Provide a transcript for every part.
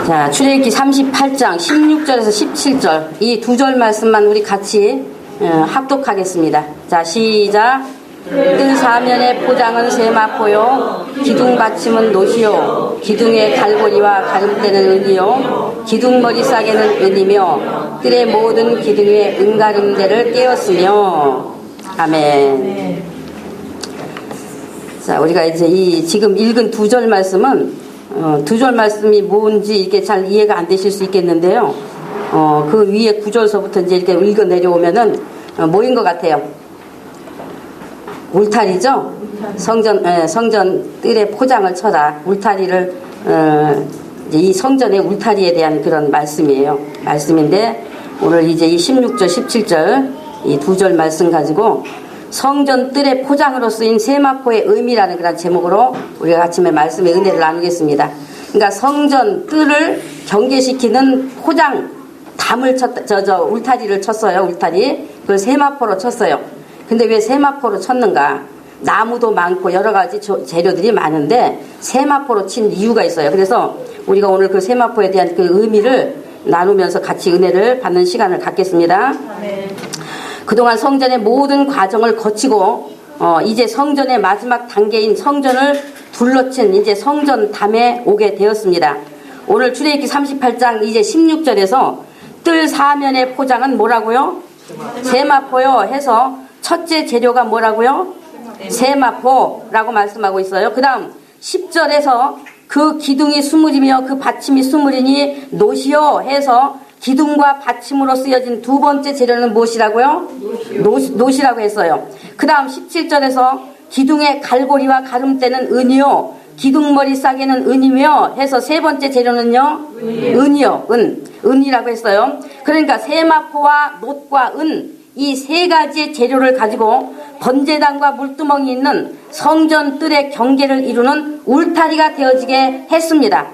자, 출애굽기 38장 16절에서 17절 이 두 절 말씀만 우리 같이 합독하겠습니다. 자, 시작. 뜰 사면의 포장은 세마포요, 기둥 받침은 노시요, 기둥의 갈고리와 가름대는 은이요, 기둥머리 싸개는 은이며, 뜰의 모든 기둥에 은가름대를 떼었으며. 아멘. 자, 우리가 이제 지금 읽은 두 절 말씀은 두 절 말씀이 뭔지 이렇게 잘 이해가 안 되실 수 있겠는데요. 그 위에 구절서부터 이제 이렇게 읽어 내려오면은 뭐인 것 같아요? 울타리죠? 성전 뜰에 포장을 쳐라. 울타리를, 이제 이 성전의 울타리에 대한 그런 말씀인데, 오늘 이제 이 16절, 17절, 이 두 절 말씀 가지고 성전 뜰의 포장으로 쓰인 세마포의 의미라는 그런 제목으로 우리가 아침에 말씀의 은혜를 나누겠습니다. 그러니까 성전 뜰을 경계시키는 포장, 담을 울타리를 쳤어요. 울타리. 그걸 세마포로 쳤어요. 근데 왜 세마포로 쳤는가? 나무도 많고 여러 가지 재료들이 많은데 세마포로 친 이유가 있어요. 그래서 우리가 오늘 그 세마포에 대한 그 의미를 나누면서 같이 은혜를 받는 시간을 갖겠습니다. 네. 그동안 성전의 모든 과정을 거치고 이제 성전의 마지막 단계인 성전을 둘러친 이제 성전담에 오게 되었습니다. 오늘 출애굽기 38장 이제 16절에서 뜰 사면의 포장은 뭐라고요? 세마포요 해서 첫째 재료가 뭐라고요? 세마포라고 말씀하고 있어요. 그 다음 10절에서 그 기둥이 수물이며 그 받침이 수물이니 노시요 해서 기둥과 받침으로 쓰여진 두 번째 재료는 무엇이라고요? 노시라고 했어요. 그 다음 17절에서 기둥의 갈고리와 가름대는 은이요, 기둥머리 싸개는 은이며 해서 세 번째 재료는요? 은이요. 은이라고 했어요. 그러니까 세마포와 놋과 은, 이 세 가지의 재료를 가지고 번제단과 물두멍이 있는 성전 뜰의 경계를 이루는 울타리가 되어지게 했습니다.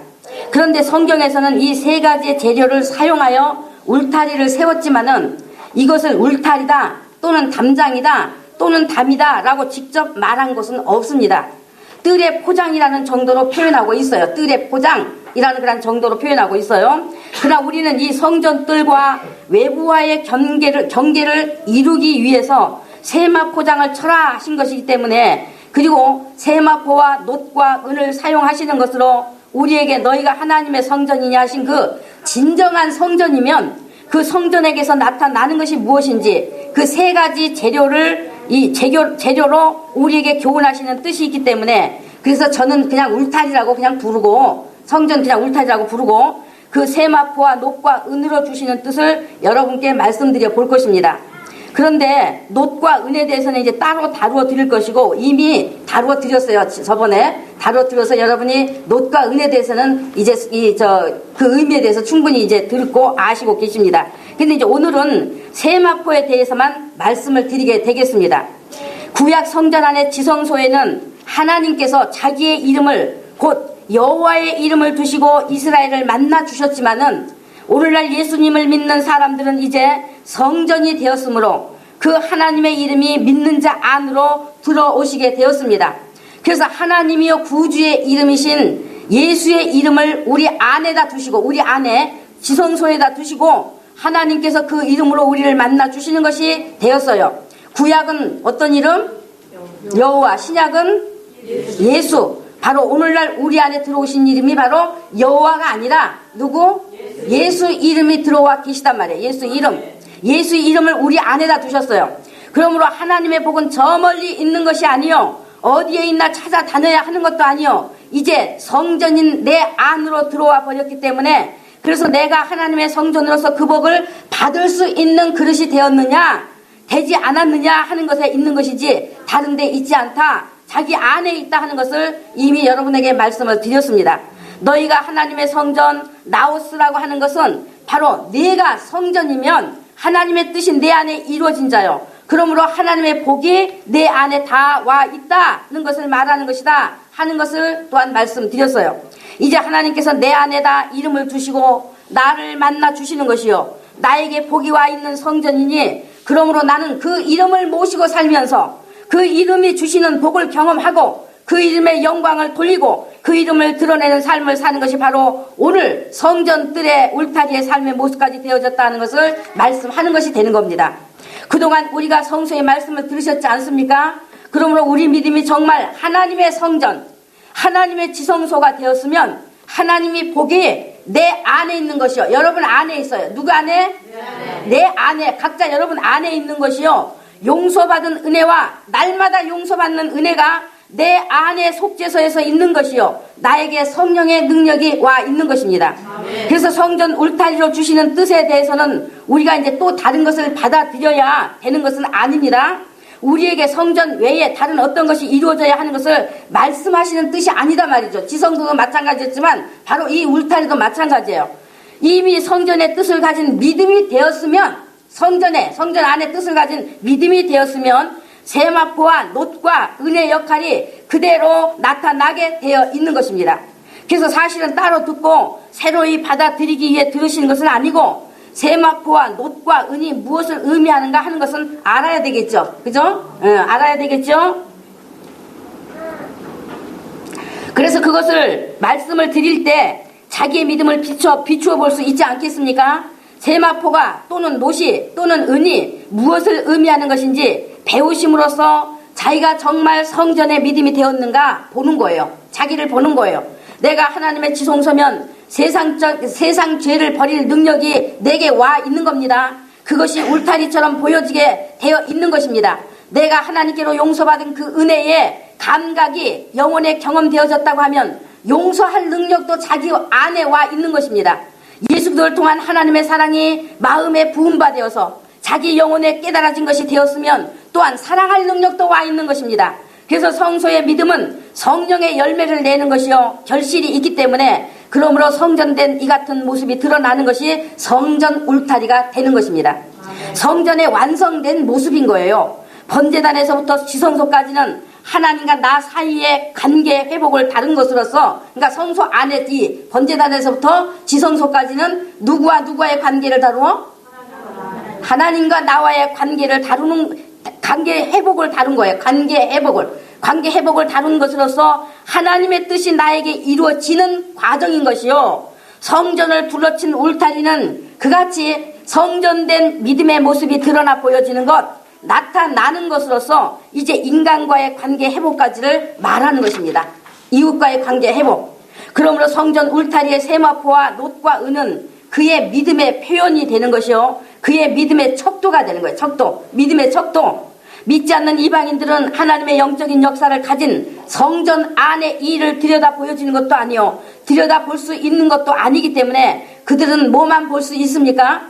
그런데 성경에서는 이 세 가지의 재료를 사용하여 울타리를 세웠지만은 이것을 울타리다 또는 담장이다 또는 담이다 라고 직접 말한 것은 없습니다. 뜰의 포장이라는 정도로 표현하고 있어요. 뜰의 포장이라는 그런 정도로 표현하고 있어요. 그러나 우리는 이 성전 뜰과 외부와의 경계를 이루기 위해서 세마포장을 쳐라 하신 것이기 때문에, 그리고 세마포와 놋과 은을 사용하시는 것으로 우리에게 너희가 하나님의 성전이냐 하신 그 진정한 성전이면 그 성전에게서 나타나는 것이 무엇인지 그 세 가지 재료를 재료로 우리에게 교훈하시는 뜻이 있기 때문에, 그래서 저는 그냥 울타리라고 그냥 부르고, 성전 그냥 울타리라고 부르고 그 세마포와 놋과 은으로 주시는 뜻을 여러분께 말씀드려 볼 것입니다. 그런데 놋과 은에 대해서는 이제 따로 다루어 드릴 것이고, 이미 다루어 드렸어요. 저번에 다루어 드려서 여러분이 놋과 은에 대해서는 이제 그 의미에 대해서 충분히 이제 듣고 아시고 계십니다. 근데 이제 오늘은 세마포에 대해서만 말씀을 드리게 되겠습니다. 구약 성전 안의 지성소에는 하나님께서 자기의 이름을, 곧 여호와의 이름을 두시고 이스라엘을 만나 주셨지만은 오늘날 예수님을 믿는 사람들은 이제 성전이 되었으므로 그 하나님의 이름이 믿는 자 안으로 들어오시게 되었습니다. 그래서 하나님이여 구주의 이름이신 예수의 이름을 우리 안에다 두시고, 우리 안에 지성소에다 두시고 하나님께서 그 이름으로 우리를 만나 주시는 것이 되었어요. 구약은 어떤 이름? 여호와. 신약은 예수. 바로 오늘날 우리 안에 들어오신 이름이 바로 여호와가 아니라 누구? 예수 이름이 들어와 계시단 말이에요. 예수 이름. 예수 이름을 우리 안에다 두셨어요. 그러므로 하나님의 복은 저 멀리 있는 것이 아니요, 어디에 있나 찾아다녀야 하는 것도 아니요, 이제 성전인 내 안으로 들어와 버렸기 때문에, 그래서 내가 하나님의 성전으로서 그 복을 받을 수 있는 그릇이 되었느냐 되지 않았느냐 하는 것에 있는 것이지 다른 데 있지 않다, 자기 안에 있다 하는 것을 이미 여러분에게 말씀을 드렸습니다. 너희가 하나님의 성전 나오스라고 하는 것은 바로 내가 성전이면 하나님의 뜻이 내 안에 이루어진 자요, 그러므로 하나님의 복이 내 안에 다 와 있다는 것을 말하는 것이다 하는 것을 또한 말씀드렸어요. 이제 하나님께서 내 안에다 이름을 주시고 나를 만나 주시는 것이요, 나에게 복이 와 있는 성전이니, 그러므로 나는 그 이름을 모시고 살면서 그 이름이 주시는 복을 경험하고 그 이름의 영광을 돌리고 그 이름을 드러내는 삶을 사는 것이 바로 오늘 성전뜰의 울타리의 삶의 모습까지 되어졌다는 것을 말씀하는 것이 되는 겁니다. 그동안 우리가 성서의 말씀을 들으셨지 않습니까? 그러므로 우리 믿음이 정말 하나님의 성전, 하나님의 지성소가 되었으면 하나님이 보기에 내 안에 있는 것이요. 여러분 안에 있어요. 누구 안에? 내 안에. 각자 여러분 안에 있는 것이요. 용서받은 은혜와 날마다 용서받는 은혜가 내 안에 속죄소에서 있는 것이요. 나에게 성령의 능력이 와 있는 것입니다. 그래서 성전 울타리로 주시는 뜻에 대해서는 우리가 이제 또 다른 것을 받아들여야 되는 것은 아닙니다. 우리에게 성전 외에 다른 어떤 것이 이루어져야 하는 것을 말씀하시는 뜻이 아니다 말이죠. 지성소도 마찬가지였지만 바로 이 울타리도 마찬가지예요. 이미 성전의 뜻을 가진 믿음이 되었으면 성전 안에 뜻을 가진 믿음이 되었으면 세마포와 놋과 은혜의 역할이 그대로 나타나게 되어 있는 것입니다. 그래서 사실은 따로 듣고 새로이 받아들이기 위해 들으시는 것은 아니고 세마포와 놋과 은이 무엇을 의미하는가 하는 것은 알아야 되겠죠. 그죠? 알아야 되겠죠? 그래서 그것을 말씀을 드릴 때 자기의 믿음을 비추어 볼 수 있지 않겠습니까? 세마포가 또는 놋이 또는 은이 무엇을 의미하는 것인지 배우심으로써 자기가 정말 성전의 믿음이 되었는가 보는 거예요. 자기를 보는 거예요. 내가 하나님의 지성소면 세상 죄를 버릴 능력이 내게 와 있는 겁니다. 그것이 울타리처럼 보여지게 되어 있는 것입니다. 내가 하나님께로 용서받은 그 은혜의 감각이 영혼에 경험되어졌다고 하면 용서할 능력도 자기 안에 와 있는 것입니다. 예수 그리스도를 통한 하나님의 사랑이 마음에 부음받아서 자기 영혼에 깨달아진 것이 되었으면 또한 사랑할 능력도 와 있는 것입니다. 그래서 성소의 믿음은 성령의 열매를 내는 것이요 결실이 있기 때문에 그러므로 성전된 이 같은 모습이 드러나는 것이 성전 울타리가 되는 것입니다. 성전의 완성된 모습인 거예요. 번제단에서부터 지성소까지는 하나님과 나 사이의 관계 회복을 다룬 것으로서, 그러니까 성소 안에 이 번제단에서부터 지성소까지는 누구와 누구와의 관계를 다루어? 하나님과 나와의 관계를 다루는, 관계 회복을 다룬 거예요. 관계 회복을 다룬 것으로서 하나님의 뜻이 나에게 이루어지는 과정인 것이요. 성전을 둘러친 울타리는 그같이 성전된 믿음의 모습이 드러나 보여지는 것, 나타나는 것으로서 이제 인간과의 관계 회복까지를 말하는 것입니다. 이웃과의 관계 회복. 그러므로 성전 울타리의 세마포와 놋과 은은 그의 믿음의 표현이 되는 것이요, 그의 믿음의 척도가 되는 거예요. 척도, 믿음의 척도. 믿지 않는 이방인들은 하나님의 영적인 역사를 가진 성전 안의 일을 들여다 보여주는 것도 아니요, 들여다 볼 수 있는 것도 아니기 때문에 그들은 뭐만 볼 수 있습니까?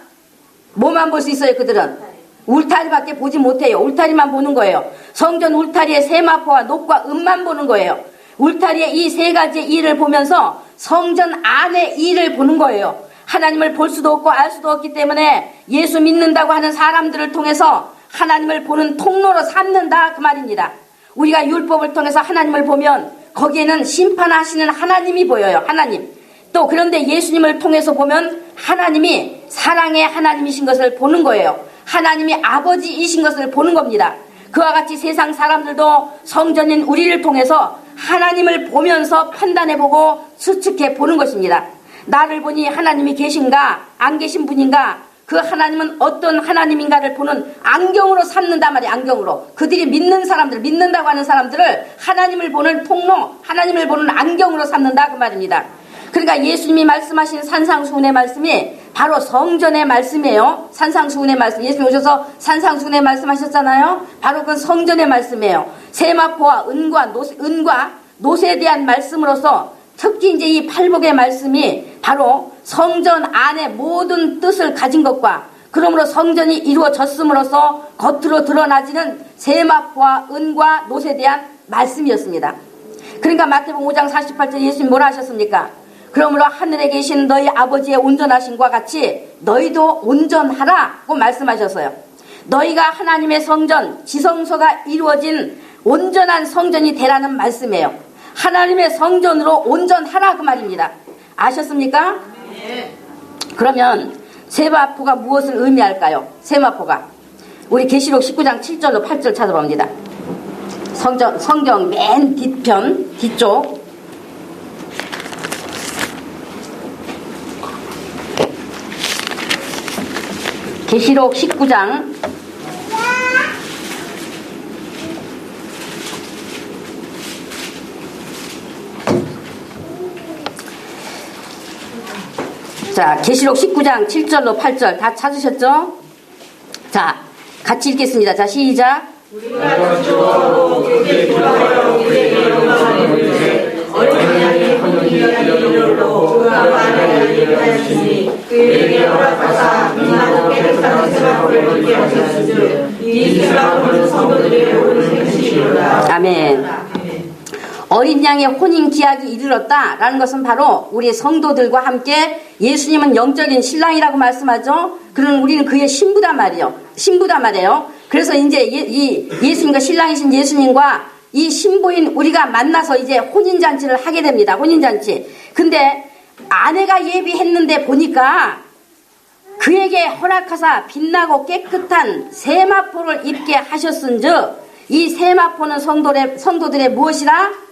뭐만 볼 수 있어요? 그들은 울타리밖에 보지 못해요. 울타리만 보는 거예요. 성전 울타리의 세마포와 놋과 은만 보는 거예요. 울타리의 이 세 가지의 일을 보면서 성전 안의 일을 보는 거예요. 하나님을 볼 수도 없고 알 수도 없기 때문에 예수 믿는다고 하는 사람들을 통해서 하나님을 보는 통로로 삼는다, 그 말입니다. 우리가 율법을 통해서 하나님을 보면 거기에는 심판하시는 하나님이 보여요. 하나님. 또 그런데 예수님을 통해서 보면 하나님이 사랑의 하나님이신 것을 보는 거예요. 하나님이 아버지이신 것을 보는 겁니다. 그와 같이 세상 사람들도 성전인 우리를 통해서 하나님을 보면서 판단해보고 수측해 보는 것입니다. 나를 보니 하나님이 계신가 안 계신 분인가, 그 하나님은 어떤 하나님인가를 보는 안경으로 삼는단 말이에요. 안경으로. 그들이 믿는 사람들, 믿는다고 하는 사람들을 하나님을 보는 통로, 하나님을 보는 안경으로 삼는다, 그 말입니다. 그러니까 예수님이 말씀하신 산상수훈의 말씀이 바로 성전의 말씀이에요. 산상수훈의 말씀. 예수님 오셔서 산상수훈의 말씀하셨잖아요. 바로 그 성전의 말씀이에요. 세마포와 은과 놋에 대한 말씀으로서 특히 이제 이 팔복의 말씀이 바로 성전 안의 모든 뜻을 가진 것과, 그러므로 성전이 이루어졌음으로써 겉으로 드러나지는 세마포와 은과 놋에 대한 말씀이었습니다. 그러니까 마태복음 5장 48절 예수님 뭐라 하셨습니까? 그러므로 하늘에 계신 너희 아버지의 온전하심과 같이 너희도 온전하라고 말씀하셨어요. 너희가 하나님의 성전, 지성소가 이루어진 온전한 성전이 되라는 말씀이에요. 하나님의 성전으로 온전하라, 그 말입니다. 아셨습니까? 네. 그러면 세마포가 무엇을 의미할까요? 세마포가 우리 계시록 19장 7절로 8절 찾아봅니다. 성경 맨 뒤편, 뒤쪽. 계시록 19장. 자, 계시록 19장 7절로 8절 다 찾으셨죠? 자, 같이 읽겠습니다. 자, 시작. 우리가 주어하고 그에게 돌아가여 그에게 영광을 돌리되 어린 양이 번기한 이름으로 그가 말을 얘기하였으니 그에게 허락하사 빛나고 깨끗한 세마포를 입게 하셨으즉 이 세마포는 성도들의 옳은 행실이로다. 아멘. 어린 양의 혼인 기약이 이르렀다라는 것은 바로 우리 성도들과 함께 예수님은 영적인 신랑이라고 말씀하죠. 그러면 우리는 그의 신부단 말이에요. 그래서 이제 이 예수님과 신랑이신 예수님과 이 신부인 우리가 만나서 이제 혼인잔치를 하게 됩니다. 혼인잔치. 근데 아내가 예비했는데 보니까 그에게 허락하사 빛나고 깨끗한 세마포를 입게 하셨은즉 이 세마포는 성도들의 무엇이라?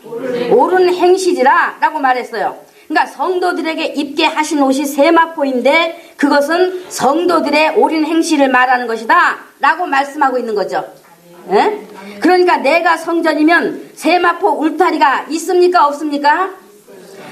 옳은 행실이라 라고 말했어요. 그러니까 성도들에게 입게 하신 옷이 세마포인데 그것은 성도들의 옳은 행실을 말하는 것이다 라고 말씀하고 있는 거죠. 예? 그러니까 내가 성전이면 세마포 울타리가 있습니까? 없습니까?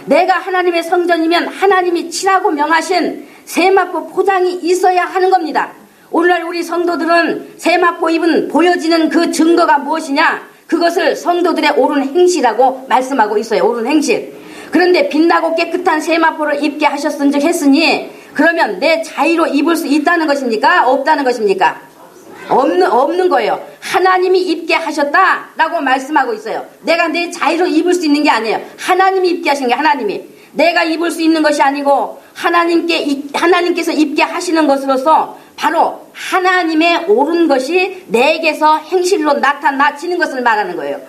내가 하나님의 성전이면 하나님이 칠하고 명하신 세마포 포장이 있어야 하는 겁니다. 오늘날 우리 성도들은 세마포 입은 보여지는 그 증거가 무엇이냐? 그것을 성도들의 옳은 행실이라고 말씀하고 있어요. 옳은 행실. 그런데 빛나고 깨끗한 세마포를 입게 하셨은즉 했으니 그러면 내 자의로 입을 수 있다는 것입니까? 없다는 것입니까? 없는 거예요. 하나님이 입게 하셨다라고 말씀하고 있어요. 내가 내 자의로 입을 수 있는 게 아니에요. 하나님이 입게 하신 게 하나님이. 내가 입을 수 있는 것이 아니고 하나님께서 입게 하시는 것으로서 바로 하나님의 옳은 것이 내게서 행실로 나타나지는 것을 말하는 거예요.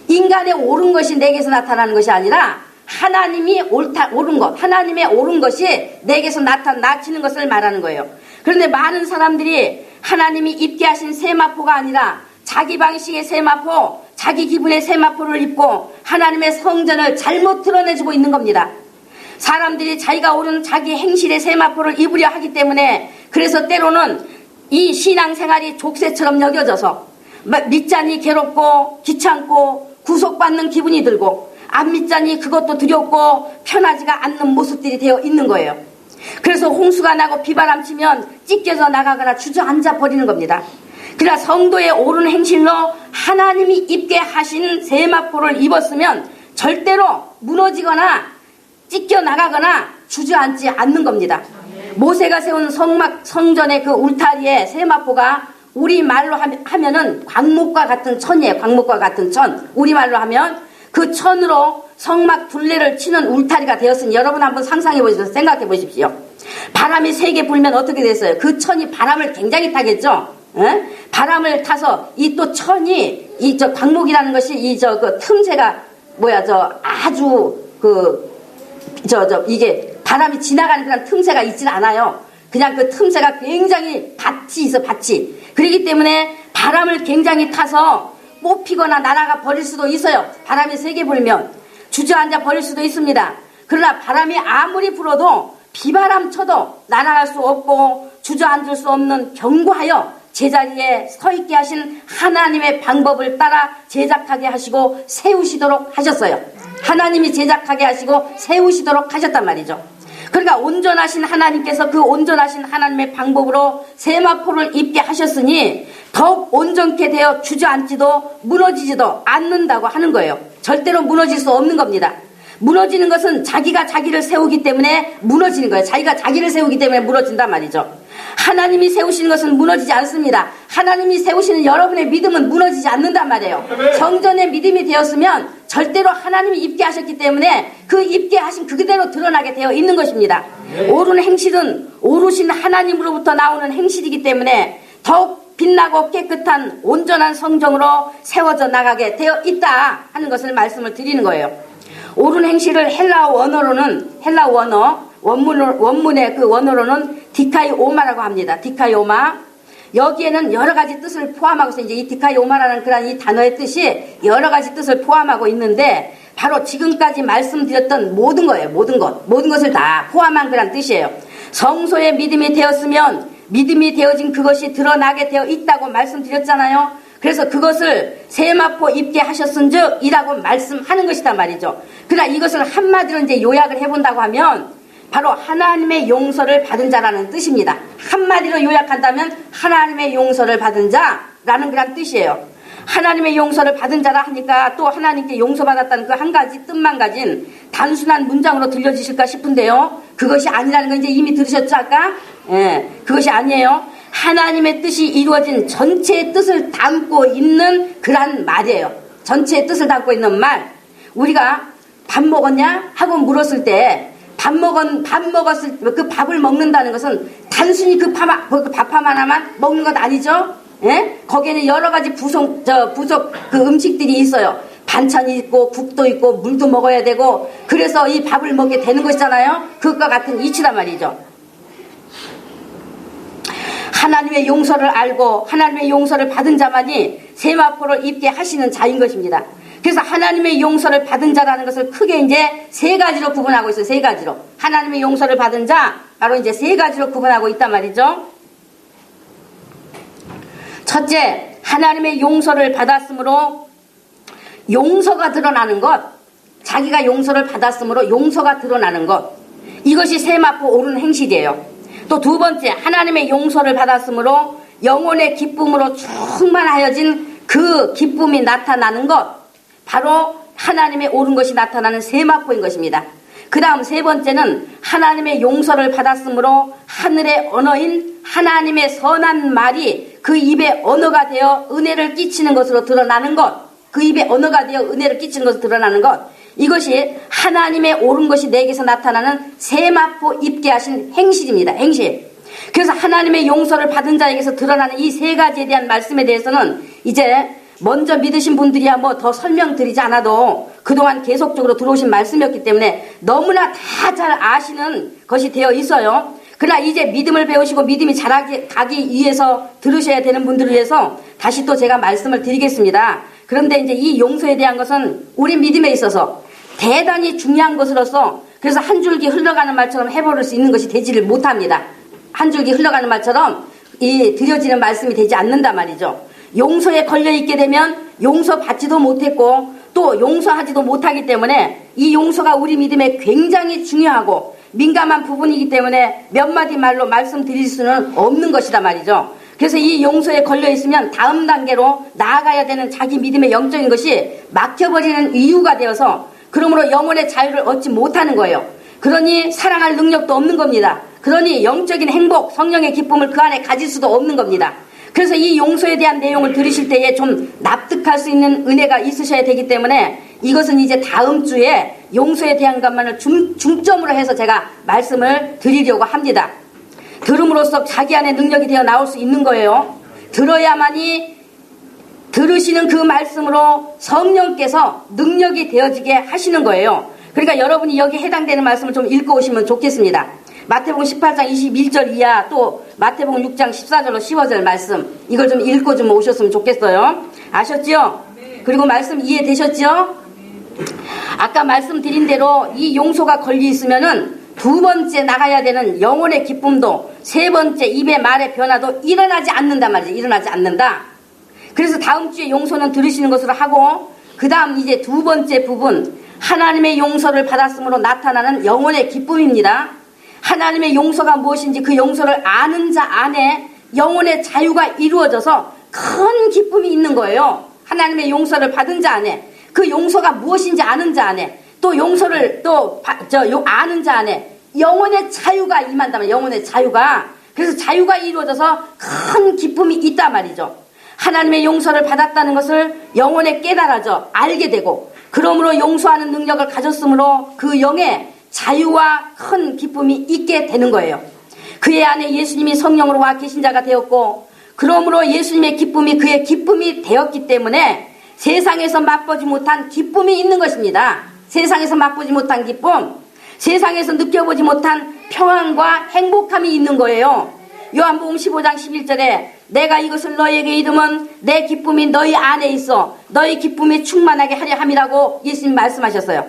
인간의 옳은 것이 내게서 나타나는 것이 아니라 하나님이 옳은 것, 하나님의 옳은 것이 내게서 나타나지는 것을 말하는 거예요. 그런데 많은 사람들이 하나님이 입게 하신 세마포가 아니라 자기 방식의 세마포, 자기 기분의 세마포를 입고 하나님의 성전을 잘못 드러내주고 있는 겁니다. 사람들이 자기가 옳은 자기 행실의 세마포를 입으려 하기 때문에 그래서 때로는 이 신앙생활이 족쇄처럼 여겨져서 믿자니 괴롭고 귀찮고 구속받는 기분이 들고 안 믿자니 그것도 두렵고 편하지가 않는 모습들이 되어 있는 거예요. 그래서 홍수가 나고 비바람 치면 찢겨져 나가거나 주저앉아 버리는 겁니다. 그러나 성도의 옳은 행실로 하나님이 입게 하신 세마포를 입었으면 절대로 무너지거나 찢겨 나가거나 주저앉지 않는 겁니다. 모세가 세운 성전의 그 울타리에 세마포가 우리말로 하면은 광목과 같은 천이에요. 광목과 같은 천. 우리말로 하면 그 천으로 성막 둘레를 치는 울타리가 되었으니 여러분 한번 상상해 보십시오. 생각해 보십시오. 바람이 세게 불면 어떻게 됐어요? 그 천이 바람을 굉장히 타겠죠? 에? 바람을 타서 이 또 천이 광목이라는 것이 그 틈새가 아주 이게 바람이 지나가는 그런 틈새가 있진 않아요. 그냥 그 틈새가 굉장히 밭이 있어, 밭이. 그렇기 때문에 바람을 굉장히 타서 뽑히거나 날아가 버릴 수도 있어요. 바람이 세게 불면 주저앉아 버릴 수도 있습니다. 그러나 바람이 아무리 불어도 비바람 쳐도 날아갈 수 없고 주저앉을 수 없는 견고하여 제자리에 서 있게 하신 하나님의 방법을 따라 제작하게 하시고 세우시도록 하셨어요. 하나님이 제작하게 하시고 세우시도록 하셨단 말이죠. 그러니까 온전하신 하나님께서 그 온전하신 하나님의 방법으로 세마포를 입게 하셨으니 더욱 온전케 되어 주저앉지도 무너지지도 않는다고 하는 거예요. 절대로 무너질 수 없는 겁니다. 무너지는 것은 자기가 자기를 세우기 때문에 무너지는 거예요. 자기가 자기를 세우기 때문에 무너진단 말이죠. 하나님이 세우시는 것은 무너지지 않습니다. 하나님이 세우시는 여러분의 믿음은 무너지지 않는단 말이에요. 성전의 믿음이 되었으면 절대로 하나님이 입게 하셨기 때문에 그 입게 하신 그대로 드러나게 되어 있는 것입니다. 옳은 행실은 오르신 하나님으로부터 나오는 행실이기 때문에 더욱 빛나고 깨끗한 온전한 성정으로 세워져 나가게 되어 있다 하는 것을 말씀을 드리는 거예요. 옳은 행실을 헬라어 원문의 그 원어로는 디카이오마라고 합니다. 디카이오마. 여기에는 여러 가지 뜻을 포함하고 있어요. 이제 이 디카이오마라는 그런 이 단어의 뜻이 여러 가지 뜻을 포함하고 있는데 바로 지금까지 말씀드렸던 모든 거예요. 모든 것을 다 포함한 그런 뜻이에요. 성소의 믿음이 되었으면 믿음이 되어진 그것이 드러나게 되어 있다고 말씀드렸잖아요. 그래서 그것을 세마포 입게 하셨은즉 이라고 말씀하는 것이단 말이죠. 그러나 이것을 한마디로 이제 요약을 해본다고 하면 바로 하나님의 용서를 받은 자라는 뜻입니다. 한마디로 요약한다면 하나님의 용서를 받은 자라는 그런 뜻이에요. 하나님의 용서를 받은 자라 하니까 또 하나님께 용서받았다는 그 한 가지 뜻만 가진 단순한 문장으로 들려지실까 싶은데요. 그것이 아니라는 건 이제 이미 들으셨죠 아까? 예, 그것이 아니에요. 하나님의 뜻이 이루어진 전체의 뜻을 담고 있는 그런 말이에요. 전체의 뜻을 담고 있는 말. 우리가 밥 먹었냐? 하고 물었을 때 밥 먹었을 때 그 밥을 먹는다는 것은 단순히 그 밥 하나만 먹는 것 아니죠? 예? 거기에는 여러 가지 부속 그 음식들이 있어요. 반찬이 있고 국도 있고 물도 먹어야 되고 그래서 이 밥을 먹게 되는 것이잖아요. 그것과 같은 이치란 말이죠. 하나님의 용서를 알고 하나님의 용서를 받은 자만이 세마포를 입게 하시는 자인 것입니다. 그래서 하나님의 용서를 받은 자라는 것을 크게 이제 세 가지로 구분하고 있어요. 세 가지로. 하나님의 용서를 받은 자 바로 이제 세 가지로 구분하고 있단 말이죠. 첫째, 하나님의 용서를 받았으므로 용서가 드러나는 것, 자기가 용서를 받았으므로 용서가 드러나는 것, 이것이 세마포 오른 행실이에요. 또 두 번째, 하나님의 용서를 받았으므로 영혼의 기쁨으로 충만하여진 그 기쁨이 나타나는 것, 바로 하나님의 옳은 것이 나타나는 세마포인 것입니다. 그 다음 세 번째는 하나님의 용서를 받았으므로 하늘의 언어인 하나님의 선한 말이 그 입의 언어가 되어 은혜를 끼치는 것으로 드러나는 것, 그 입의 언어가 되어 은혜를 끼치는 것으로 드러나는 것, 이것이 하나님의 옳은 것이 내게서 나타나는 세마포 입게 하신 행실입니다. 행실. 그래서 하나님의 용서를 받은 자에게서 드러나는 이 세 가지에 대한 말씀에 대해서는 이제 먼저 믿으신 분들이야 뭐 더 설명드리지 않아도 그동안 계속적으로 들어오신 말씀이었기 때문에 너무나 다 잘 아시는 것이 되어 있어요. 그러나 이제 믿음을 배우시고 믿음이 자라기 위해서 들으셔야 되는 분들을 위해서 다시 또 제가 말씀을 드리겠습니다. 그런데 이제 이 용서에 대한 것은 우리 믿음에 있어서 대단히 중요한 것으로서 그래서 한 줄기 흘러가는 말처럼 해버릴 수 있는 것이 되지를 못합니다. 한 줄기 흘러가는 말처럼 이 드려지는 말씀이 되지 않는단 말이죠. 용서에 걸려있게 되면 용서받지도 못했고 또 용서하지도 못하기 때문에 이 용서가 우리 믿음에 굉장히 중요하고 민감한 부분이기 때문에 몇 마디 말로 말씀드릴 수는 없는 것이다 말이죠. 그래서 이 용서에 걸려있으면 다음 단계로 나아가야 되는 자기 믿음의 영적인 것이 막혀버리는 이유가 되어서 그러므로 영혼의 자유를 얻지 못하는 거예요. 그러니 사랑할 능력도 없는 겁니다. 그러니 영적인 행복, 성령의 기쁨을 그 안에 가질 수도 없는 겁니다. 그래서 이 용서에 대한 내용을 들으실 때에 좀 납득할 수 있는 은혜가 있으셔야 되기 때문에 이것은 이제 다음 주에 용서에 대한 것만을 중점으로 해서 제가 말씀을 드리려고 합니다. 들음으로써 자기 안에 능력이 되어 나올 수 있는 거예요. 들어야만이 들으시는 그 말씀으로 성령께서 능력이 되어지게 하시는 거예요. 그러니까 여러분이 여기 해당되는 말씀을 좀 읽고 오시면 좋겠습니다. 마태복음 18장 21절 이하 또 마태복음 6장 14절로 15절 말씀 이걸 좀 읽고 좀 오셨으면 좋겠어요. 아셨죠? 그리고 말씀 이해되셨죠? 아까 말씀드린 대로 이 용서가 걸려 있으면은 두 번째 나가야 되는 영혼의 기쁨도 세 번째 입의 말의 변화도 일어나지 않는단 말이죠. 일어나지 않는다. 그래서 다음 주에 용서는 들으시는 것으로 하고 그 다음 이제 두 번째 부분 하나님의 용서를 받았으므로 나타나는 영혼의 기쁨입니다. 하나님의 용서가 무엇인지 그 용서를 아는 자 안에 영혼의 자유가 이루어져서 큰 기쁨이 있는 거예요. 하나님의 용서를 받은 자 안에 그 용서가 무엇인지 아는 자 안에 또 용서를 아는 자 안에 영혼의 자유가 임한다면 영혼의 자유가 그래서 자유가 이루어져서 큰 기쁨이 있단 말이죠. 하나님의 용서를 받았다는 것을 영혼에 깨달아져 알게 되고 그러므로 용서하는 능력을 가졌으므로 그 영에 자유와 큰 기쁨이 있게 되는 거예요. 그의 안에 예수님이 성령으로 와 계신 자가 되었고 그러므로 예수님의 기쁨이 그의 기쁨이 되었기 때문에 세상에서 맛보지 못한 기쁨이 있는 것입니다. 세상에서 맛보지 못한 기쁨, 세상에서 느껴보지 못한 평안과 행복함이 있는 거예요. 요한복음 15장 11절에 내가 이것을 너희에게 이르면 내 기쁨이 너희 안에 있어 너희 기쁨이 충만하게 하려 함이라고 예수님 말씀하셨어요.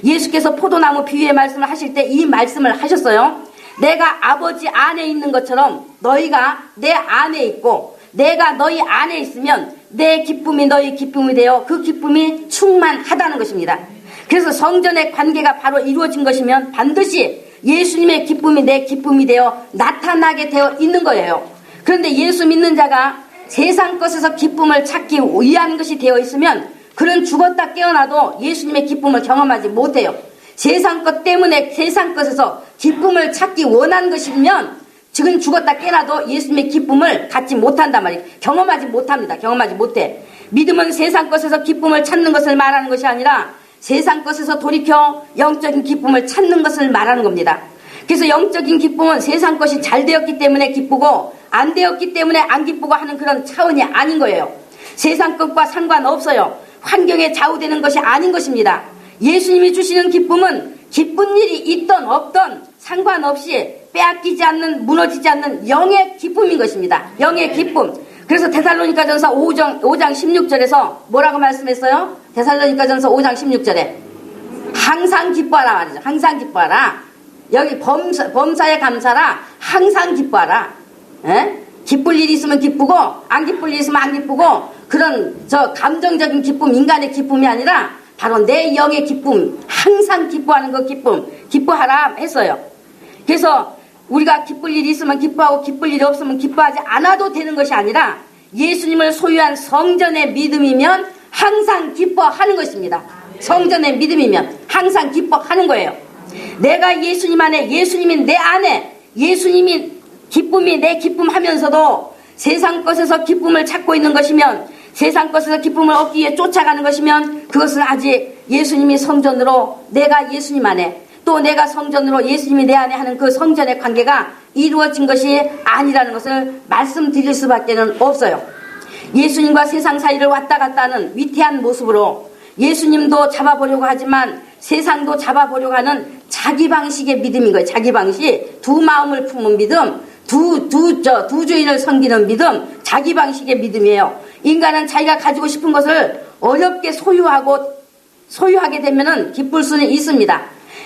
예수께서 포도나무 비유의 말씀을 하실 때 이 말씀을 하셨어요. 내가 아버지 안에 있는 것처럼 너희가 내 안에 있고 내가 너희 안에 있으면 내 기쁨이 너희 기쁨이 되어 그 기쁨이 충만하다는 것입니다. 그래서 성전의 관계가 바로 이루어진 것이면 반드시 예수님의 기쁨이 내 기쁨이 되어 나타나게 되어 있는 거예요. 그런데 예수 믿는 자가 세상 것에서 기쁨을 찾기 위한 것이 되어 있으면 그는 죽었다 깨어나도 예수님의 기쁨을 경험하지 못해요. 세상 것 때문에 세상 것에서 기쁨을 찾기 원한 것이면 지금 죽었다 깨어나도 예수님의 기쁨을 갖지 못한단 말이에요. 경험하지 못합니다. 경험하지 못해. 믿음은 세상 것에서 기쁨을 찾는 것을 말하는 것이 아니라 세상 것에서 돌이켜 영적인 기쁨을 찾는 것을 말하는 겁니다. 그래서 영적인 기쁨은 세상 것이 잘 되었기 때문에 기쁘고 안 되었기 때문에 안 기쁘고 하는 그런 차원이 아닌 거예요. 세상 것과 상관없어요. 환경에 좌우되는 것이 아닌 것입니다. 예수님이 주시는 기쁨은 기쁜 일이 있던 없던 상관없이 빼앗기지 않는 무너지지 않는 영의 기쁨인 것입니다. 영의 기쁨. 그래서 데살로니가전서 5장 16절에서 뭐라고 말씀했어요? 데살로니가전서 5장 16절에 항상 기뻐하라 말이죠. 항상 기뻐하라. 여기 범사에 감사라. 항상 기뻐하라. 에? 기쁠 일이 있으면 기쁘고 안 기쁠 일이 있으면 안 기쁘고 그런 감정적인 기쁨, 인간의 기쁨이 아니라 바로 내 영의 기쁨, 항상 기뻐하는 그 기쁨, 기뻐하라 했어요. 그래서 우리가 기쁠 일이 있으면 기뻐하고 기쁠 일이 없으면 기뻐하지 않아도 되는 것이 아니라 예수님을 소유한 성전의 믿음이면 항상 기뻐하는 것입니다. 성전의 믿음이면 항상 기뻐하는 거예요. 내가 예수님 안에, 예수님이 내 안에, 예수님이 기쁨이 내 기쁨 하면서도 세상 것에서 기쁨을 찾고 있는 것이면, 세상 것에서 기쁨을 얻기 위해 쫓아가는 것이면 그것은 아직 예수님이 성전으로, 내가 예수님 안에, 또 내가 성전으로 예수님이 내 안에 하는 그 성전의 관계가 이루어진 것이 아니라는 것을 말씀드릴 수밖에 없어요. 예수님과 세상 사이를 왔다 갔다 하는 위태한 모습으로 예수님도 잡아보려고 하지만 세상도 잡아보려고 하는 자기 방식의 믿음인 거예요. 자기 방식, 두 마음을 품은 믿음, 두 주인을 섬기는 믿음, 자기 방식의 믿음이에요. 인간은 자기가 가지고 싶은 것을 어렵게 소유하게 되면은 기쁠 수는 있습니다.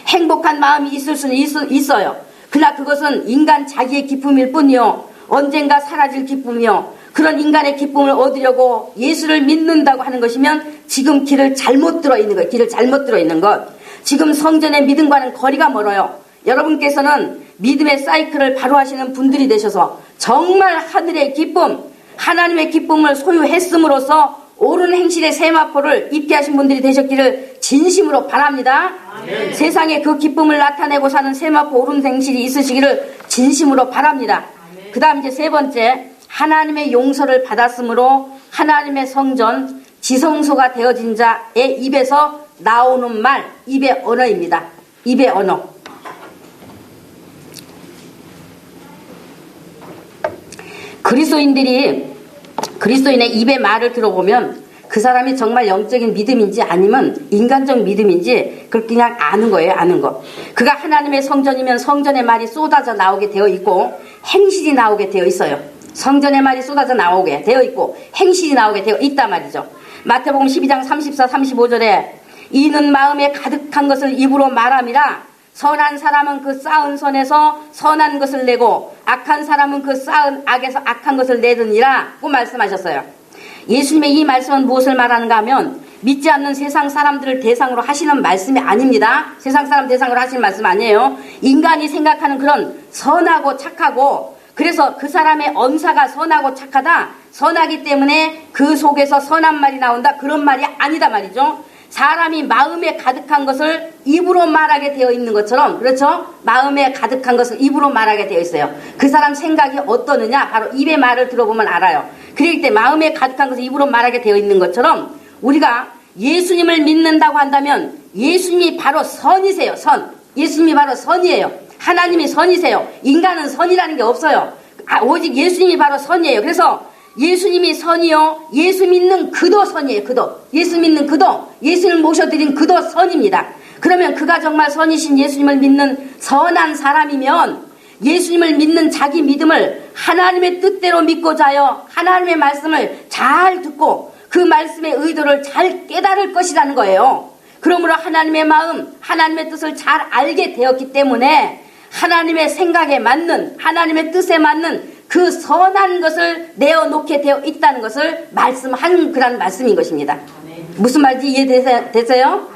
행복한 마음이 있을 수는 있어요. 그러나 그것은 인간 자기의 기쁨일 뿐이요, 언젠가 사라질 기쁨이요, 그런 인간의 기쁨을 얻으려고 예수를 믿는다고 하는 것이면 지금 길을 잘못 들어 있는 것, 길을 잘못 들어 있는 것. 지금 성전의 믿음과는 거리가 멀어요. 여러분께서는 믿음의 사이클을 바로 하시는 분들이 되셔서 정말 하늘의 기쁨, 하나님의 기쁨을 소유했음으로써 옳은 행실의 세마포를 입게 하신 분들이 되셨기를 진심으로 바랍니다. 아멘. 세상에 그 기쁨을 나타내고 사는 세마포 옳은 행실이 있으시기를 진심으로 바랍니다. 그 다음 이제 세 번째, 하나님의 용서를 받았으므로 하나님의 성전, 지성소가 되어진 자의 입에서 나오는 말, 입의 언어입니다. 입의 언어. 그리스도인의 입의 말을 들어보면 그 사람이 정말 영적인 믿음인지 아니면 인간적 믿음인지 그걸 그냥 아는 거예요. 아는 거. 그가 하나님의 성전이면 성전의 말이 쏟아져 나오게 되어 있고 행실이 나오게 되어 있어요. 성전의 말이 쏟아져 나오게 되어 있고 행실이 나오게 되어 있단 말이죠. 마태복음 12장 34, 35절에 이는 마음에 가득한 것을 입으로 말함이라. 선한 사람은 그 쌓은 선에서 선한 것을 내고 악한 사람은 그 쌓은 악에서 악한 것을 내느니라 고 말씀하셨어요. 예수님의 이 말씀은 무엇을 말하는가 하면 믿지 않는 세상 사람들을 대상으로 하시는 말씀이 아닙니다. 세상 사람 대상으로 하시는 말씀 아니에요. 인간이 생각하는 그런 선하고 착하고, 그래서 그 사람의 언사가 선하고 착하다, 선하기 때문에 그 속에서 선한 말이 나온다, 그런 말이 아니다 말이죠. 사람이 마음에 가득한 것을 입으로 말하게 되어 있는 것처럼, 그렇죠? 마음에 가득한 것을 입으로 말하게 되어 있어요. 그 사람 생각이 어떠느냐, 바로 입의 말을 들어보면 알아요. 그렇기 때문에 마음에 가득한 것을 입으로 말하게 되어 있는 것처럼 우리가 예수님을 믿는다고 한다면 예수님이 바로 선이세요. 선. 예수님이 바로 선이에요. 하나님이 선이세요. 인간은 선이라는 게 없어요. 오직 예수님이 바로 선이에요. 그래서 예수님이 선이요, 예수 믿는 그도 선이에요. 그도. 예수 믿는 그도, 예수님을 모셔드린 그도 선입니다. 그러면 그가 정말 선이신 예수님을 믿는 선한 사람이면 예수님을 믿는 자기 믿음을 하나님의 뜻대로 믿고자 하여 하나님의 말씀을 잘 듣고 그 말씀의 의도를 잘 깨달을 것이라는 거예요. 그러므로 하나님의 마음, 하나님의 뜻을 잘 알게 되었기 때문에 하나님의 생각에 맞는, 하나님의 뜻에 맞는 그 선한 것을 내어놓게 되어 있다는 것을 말씀한 그런 말씀인 것입니다. 무슨 말인지 이해되세요?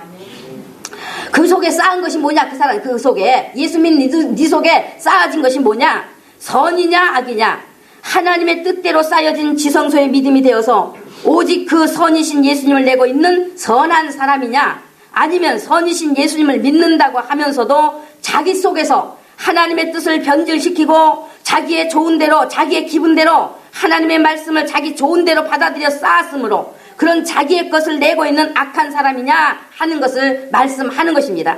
그 속에 쌓은 것이 뭐냐? 그 사람 그 속에 예수 믿는 네 속에 쌓아진 것이 뭐냐? 선이냐 악이냐? 하나님의 뜻대로 쌓여진 지성소의 믿음이 되어서 오직 그 선이신 예수님을 내고 있는 선한 사람이냐? 아니면 선이신 예수님을 믿는다고 하면서도 자기 속에서 하나님의 뜻을 변질시키고 자기의 좋은 대로, 자기의 기분대로 하나님의 말씀을 자기 좋은 대로 받아들여 쌓았으므로 그런 자기의 것을 내고 있는 악한 사람이냐 하는 것을 말씀하는 것입니다.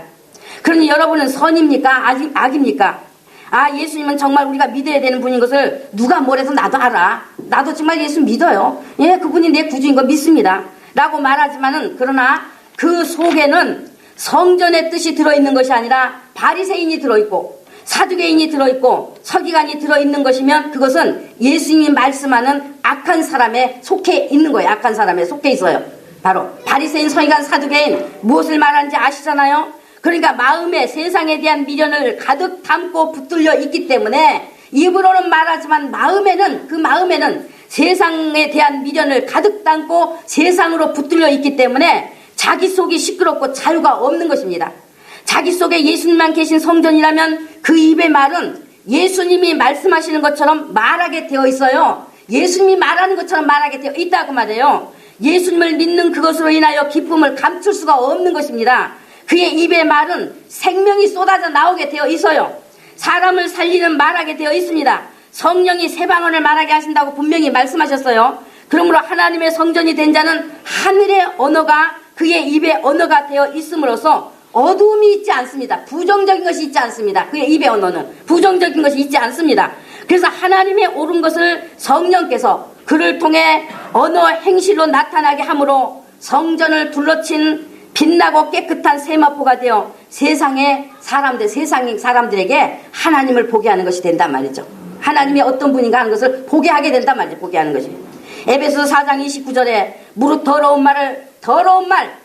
그러니 여러분은 선입니까? 악입니까? 아, 예수님은 정말 우리가 믿어야 되는 분인 것을 누가 뭐래서 나도 알아. 나도 정말 예수 믿어요. 예, 그분이 내 구주인 거 믿습니다. 라고 말하지만은 그러나 그 속에는 성전의 뜻이 들어있는 것이 아니라 바리새인이 들어있고 사두개인이 들어있고 서기관이 들어있는 것이면 그것은 예수님이 말씀하는 악한 사람에 속해 있는 거예요. 악한 사람에 속해 있어요. 바로 바리새인, 서기관, 사두개인 무엇을 말하는지 아시잖아요. 그러니까 마음에 세상에 대한 미련을 가득 담고 붙들려 있기 때문에 입으로는 말하지만 그 마음에는 세상에 대한 미련을 가득 담고 세상으로 붙들려 있기 때문에 자기 속이 시끄럽고 자유가 없는 것입니다. 자기 속에 예수님만 계신 성전이라면 그 입의 말은 예수님이 말씀하시는 것처럼 말하게 되어 있어요. 예수님이 말하는 것처럼 말하게 되어 있다고 말해요. 예수님을 믿는 그것으로 인하여 기쁨을 감출 수가 없는 것입니다. 그의 입의 말은 생명이 쏟아져 나오게 되어 있어요. 사람을 살리는 말하게 되어 있습니다. 성령이 새 방언을 말하게 하신다고 분명히 말씀하셨어요. 그러므로 하나님의 성전이 된 자는 하늘의 언어가 그의 입의 언어가 되어 있음으로써 어두움이 있지 않습니다. 부정적인 것이 있지 않습니다. 그의 입의 언어는 부정적인 것이 있지 않습니다. 그래서 하나님의 옳은 것을 성령께서 그를 통해 언어 행실로 나타나게 함으로 성전을 둘러친 빛나고 깨끗한 세마포가 되어 세상 사람들에게 하나님을 보게 하는 것이 된단 말이죠. 하나님이 어떤 분인가 하는 것을 보게 하게 된단 말이죠. 보게 하는 것이. 에베소서 4장 29절에 무릇 더러운 말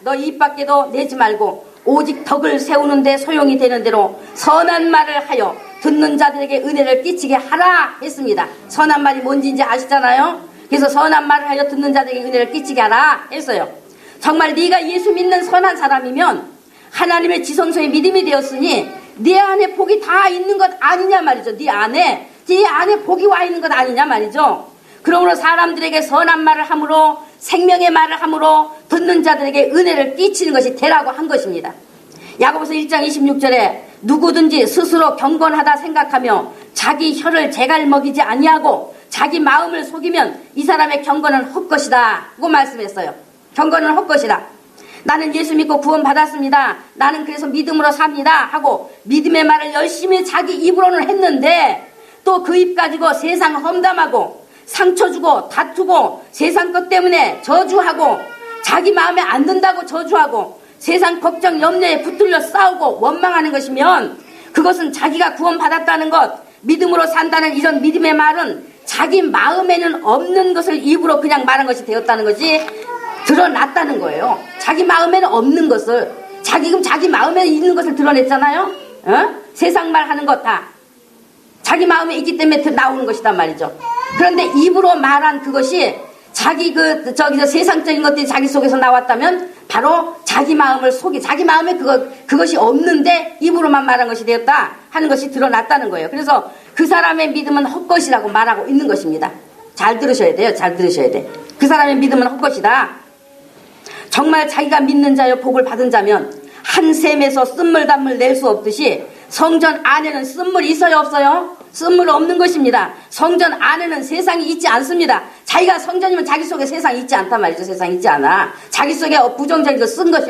너 입 밖에도 내지 말고 오직 덕을 세우는데 소용이 되는 대로 선한 말을 하여 듣는 자들에게 은혜를 끼치게 하라 했습니다. 선한 말이 뭔지 이제 아시잖아요. 그래서 선한 말을 하여 듣는 자들에게 은혜를 끼치게 하라 했어요. 정말 네가 예수 믿는 선한 사람이면 하나님의 지성소의 믿음이 되었으니 네 안에 복이 다 있는 것 아니냐 말이죠. 네 안에 복이 와 있는 것 아니냐 말이죠. 그러므로 사람들에게 선한 말을 함으로 생명의 말을 함으로 듣는 자들에게 은혜를 끼치는 것이 되라고 한 것입니다. 야고보서 1장 26절에 누구든지 스스로 경건하다 생각하며 자기 혀를 제갈먹이지 아니하고 자기 마음을 속이면 이 사람의 경건은 헛것이다 고 말씀했어요. 경건은 헛것이다. 나는 예수 믿고 구원 받았습니다. 나는 그래서 믿음으로 삽니다 하고 믿음의 말을 열심히 자기 입으로는 했는데 또 그 입 가지고 세상 험담하고 상처 주고 다투고 세상 것 때문에 저주하고 자기 마음에 안 든다고 저주하고 세상 걱정 염려에 붙들려 싸우고 원망하는 것이면 그것은 자기가 구원받았다는 것, 믿음으로 산다는 이런 믿음의 말은 자기 마음에는 없는 것을 입으로 그냥 말한 것이 되었다는 것이 드러났다는 거예요. 자기 마음에는 없는 것을 자기 마음에 있는 것을 드러냈잖아요. 세상 말 하는 것 다 자기 마음에 있기 때문에 나오는 것이단 말이죠. 그런데 입으로 말한 그것이 자기 세상적인 것들이 자기 속에서 나왔다면 바로 자기 마음을 자기 마음에 그것이 없는데 입으로만 말한 것이 되었다 하는 것이 드러났다는 거예요. 그래서 그 사람의 믿음은 헛것이라고 말하고 있는 것입니다. 잘 들으셔야 돼요. 잘 들으셔야 돼. 그 사람의 믿음은 헛것이다. 정말 자기가 믿는 자여 복을 받은 자면 한 셈에서 쓴물단물 낼 수 없듯이 성전 안에는 쓴물이 있어요, 없어요? 쓴물 없는 것입니다. 성전 안에는 세상이 있지 않습니다. 자기가 성전이면 자기 속에 세상이 있지 않단 말이죠. 세상이 있지 않아. 자기 속에 부정적인 거 쓴 것이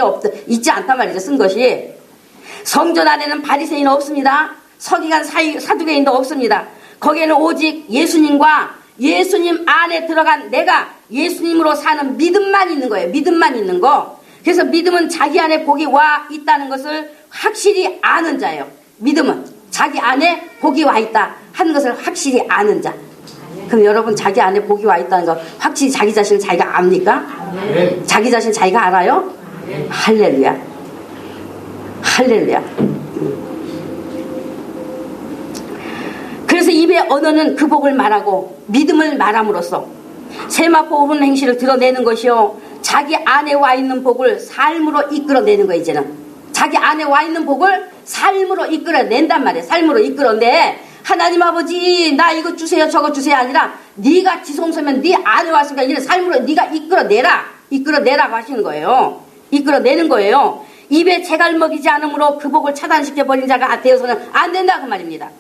있지 않단 말이죠. 쓴 것이. 성전 안에는 바리새인은 없습니다. 서기관 사두개인도 없습니다. 거기에는 오직 예수님과 예수님 안에 들어간 내가 예수님으로 사는 믿음만 있는 거예요. 믿음만 있는 거. 그래서 믿음은 자기 안에 복이 와 있다는 것을 확실히 아는 자예요. 믿음은 자기 안에 복이 와 있다 하는 것을 확실히 아는 자. 그럼 여러분 자기 안에 복이 와 있다는 거 확실히 자기 자신을 자기가 압니까? 자기 자신 자기가 알아요? 할렐루야. 할렐루야. 그래서 입의 언어는 그 복을 말하고 믿음을 말함으로써 세마포 오른 행실을 드러내는 것이요, 자기 안에 와 있는 복을 삶으로 이끌어내는 거예요. 이제는 자기 안에 와 있는 복을 삶으로 이끌어낸단 말이에요. 삶으로 이끌어내. 하나님 아버지 나 이거 주세요 저거 주세요 아니라 네가 지성소면 네 안에 왔으니까 이런 삶으로 네가 이끌어내라고 하시는 거예요. 이끌어내는 거예요. 입에 재갈 먹이지 않으므로 그 복을 차단시켜버린 자가 되어서는 안 된다 그 말입니다.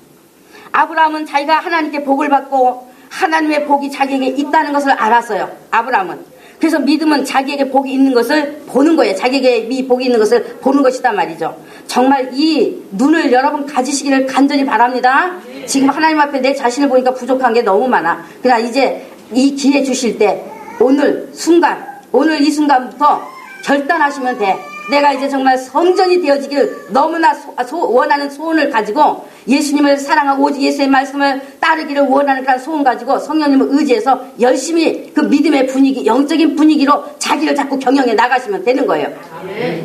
아브라함은 자기가 하나님께 복을 받고 하나님의 복이 자기에게 있다는 것을 알았어요. 아브라함은. 그래서 믿음은 자기에게 복이 있는 것을 보는 거예요. 자기에게 이 복이 있는 것을 보는 것이다 말이죠. 정말 이 눈을 여러분 가지시기를 간절히 바랍니다. 지금 하나님 앞에 내 자신을 보니까 부족한 게 너무 많아. 그러나 이제 이 기회 주실 때 오늘 이 순간부터 결단하시면 돼. 내가 이제 정말 성전이 되어지기를 너무나 원하는 소원을 가지고 예수님을 사랑하고 오직 예수의 말씀을 따르기를 원하는 그런 소원 가지고 성령님을 의지해서 열심히 그 믿음의 분위기, 영적인 분위기로 자기를 자꾸 경영해 나가시면 되는 거예요. 아멘.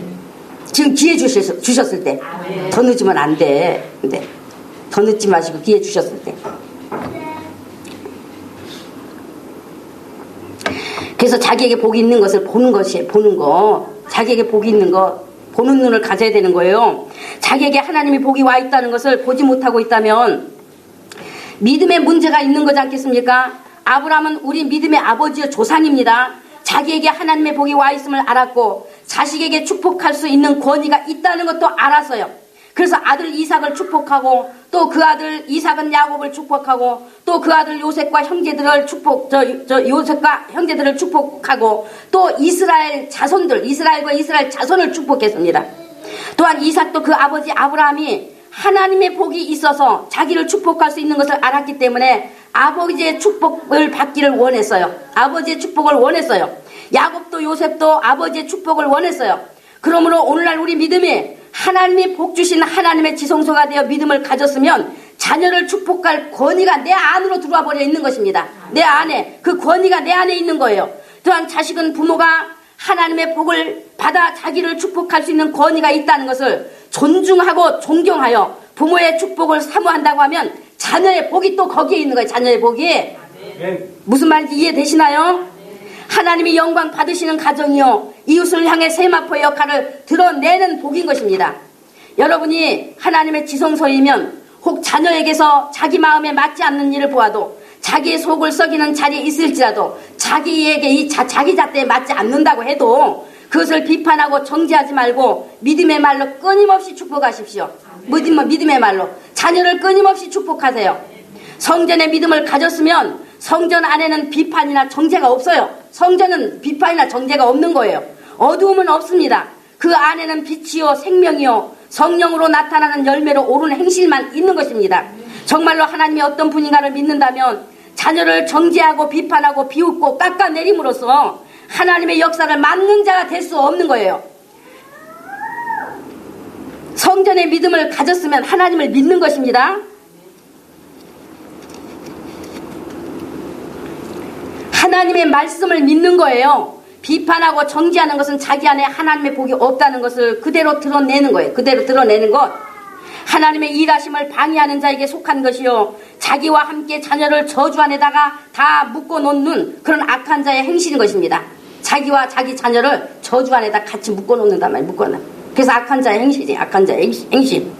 지금 기회 주셨을 때 더 늦으면 안 돼. 근데 더 늦지 마시고 기회 주셨을 때. 그래서 자기에게 복이 있는 것을 보는 것이 보는 거. 자기에게 복이 있는 거 보는 눈을 가져야 되는 거예요. 자기에게 하나님이 복이 와 있다는 것을 보지 못하고 있다면 믿음에 문제가 있는 거지 않겠습니까? 아브라함은 우리 믿음의 아버지의 조상입니다. 자기에게 하나님의 복이 와 있음을 알았고 자식에게 축복할 수 있는 권위가 있다는 것도 알았어요. 그래서 아들 이삭을 축복하고 또 그 아들 이삭은 야곱을 축복하고 또 그 아들 요셉과 형제들을 요셉과 형제들을 축복하고 또 이스라엘과 이스라엘 자손을 축복했습니다. 또한 이삭도 그 아버지 아브라함이 하나님의 복이 있어서 자기를 축복할 수 있는 것을 알았기 때문에 아버지의 축복을 받기를 원했어요. 아버지의 축복을 원했어요. 야곱도 요셉도 아버지의 축복을 원했어요. 그러므로 오늘날 우리 믿음이 하나님이 복 주신 하나님의 지성소가 되어 믿음을 가졌으면 자녀를 축복할 권위가 내 안으로 들어와 버려 있는 것입니다. 내 안에 그 권위가 내 안에 있는 거예요. 또한 자식은 부모가 하나님의 복을 받아 자기를 축복할 수 있는 권위가 있다는 것을 존중하고 존경하여 부모의 축복을 사모한다고 하면 자녀의 복이 또 거기에 있는 거예요. 자녀의 복이. 무슨 말인지 이해되시나요? 하나님이 영광 받으시는 가정이요 이웃을 향해 세마포의 역할을 드러내는 복인 것입니다. 여러분이 하나님의 지성소이면 혹 자녀에게서 자기 마음에 맞지 않는 일을 보아도 자기의 속을 썩이는 자리에 있을지라도 자기에게 자기 잣대에 맞지 않는다고 해도 그것을 비판하고 정죄하지 말고 믿음의 말로 끊임없이 축복하십시오. 믿음의 말로 자녀를 끊임없이 축복하세요. 성전의 믿음을 가졌으면 성전 안에는 비판이나 정죄가 없어요. 성전은 비판이나 정죄가 없는 거예요. 어두움은 없습니다. 그 안에는 빛이요 생명이요 성령으로 나타나는 열매로 옳은 행실만 있는 것입니다. 정말로 하나님이 어떤 분인가를 믿는다면 자녀를 정죄하고 비판하고 비웃고 깎아내림으로써 하나님의 역사를 막는 자가 될 수 없는 거예요. 성전의 믿음을 가졌으면 하나님을 믿는 것입니다. 하나님의 말씀을 믿는 거예요. 비판하고 정죄하는 것은 자기 안에 하나님의 복이 없다는 것을 그대로 드러내는 거예요. 그대로 드러내는 것. 하나님의 일하심을 방해하는 자에게 속한 것이요 자기와 함께 자녀를 저주 안에다가 다 묶어놓는 그런 악한 자의 행실인 것입니다. 자기와 자기 자녀를 저주 안에다 같이 묶어놓는단 말이에요. 그래서 악한 자의 행실이지. 악한 자의 행실.